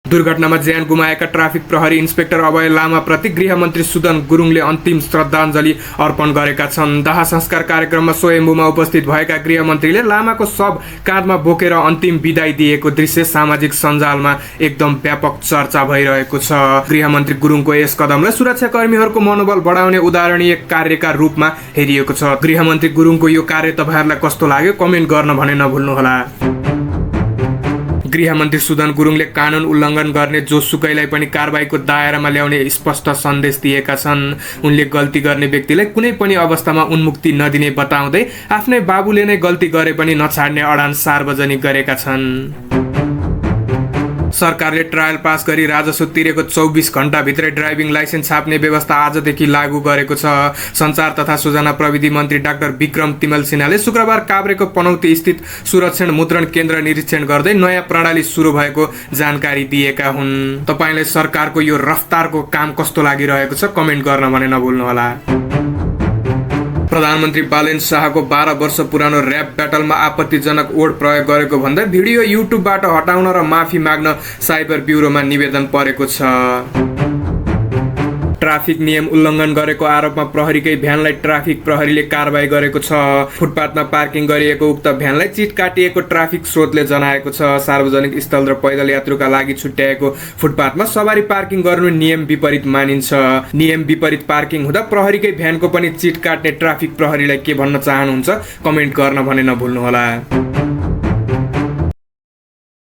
दुर्घटनामा ज्यान गुमाएका ट्राफिक प्रहरी इन्सपेक्टर अभय लामाप्रति गृहमन्त्री सुदन गुरुङले अन्तिम श्रद्धाञ्जली अर्पण गरेका छन्। दाह संस्कार कार्यक्रममा स्वयम्भूमा उपस्थित भएका गृहमन्त्रीले लामाको शव काँधमा बोकेर अन्तिम बिदाई दिएको दृश्य सामाजिक सञ्जालमा एकदम व्यापक चर्चा भइरहेको छ। गृहमन्त्री गुरुङको यस कदमलाई सुरक्षाकर्मीहरूको मनोबल बढाउने उदाहरणीय कार्यका रूपमा हेरिएको छ। गृहमन्त्री गुरुङको यो कार्य तपाईँहरूलाई कस्तो लाग्यो कमेन्ट गर्न भने नभुल्नुहोला। गृहमन्त्री सुदन गुरुङले कानुन उल्लङ्घन गर्ने जोसुकैलाई पनि कारबाहीको दायरामा ल्याउने स्पष्ट सन्देश दिएका छन्। उनले गल्ती गर्ने व्यक्तिलाई कुनै पनि अवस्थामा उन्मुक्ति नदिने बताउँदै आफ्नै बाबुले नै गल्ती गरे पनि नछाड्ने अडान सार्वजनिक गरेका छन्। सरकारले ट्रायल पास गरी राजस्व तिरेको 24 घण्टाभित्रै ड्राइभिङ लाइसेन्स छाप्ने व्यवस्था आजदेखि लागू गरेको छ। सञ्चार तथा सूचना प्रविधि मन्त्री डाक्टर विक्रम तिमल सिन्हाले शुक्रबार काभ्रेको पनौती स्थित सुरक्षण मुद्रण केन्द्र निरीक्षण गर्दै नयाँ प्रणाली सुरु भएको जानकारी दिएका हुन्। तपाईलाई सरकारको यो रफ्तारको काम कस्तो लागिरहेको छ कमेन्ट गर्न भने नभुल्नुहोला। प्रधानमन्त्री बालेन शाहको 12 वर्ष पुरानो र्याप ब्याटलमा आपत्तिजनक ओड प्रयोग गरेको भन्दै भिडियो युट्युबबाट हटाउन र माफी माग्न साइबर ब्युरोमा निवेदन परेको छ। ट्राफिक नियम उल्लङ्घन गरेको आरोपमा प्रहरीकै भ्यानलाई ट्राफिक प्रहरीले कारबाही गरेको छ। फुटपाथमा पार्किङ गरिएको उक्त भ्यानलाई चिट काटिएको ट्राफिक स्रोतले जनाएको छ। सार्वजनिक स्थल र पैदल यात्रुका लागि छुट्याएको फुटपाथमा सवारी पार्किङ गर्नु नियम विपरीत मानिन्छ। नियम विपरीत पार्किङ हुँदा प्रहरीकै भ्यानको पनि चिट काट्ने ट्राफिक प्रहरीलाई के भन्न चाहनुहुन्छ कमेन्ट गर्न भने नभुल्नुहोला।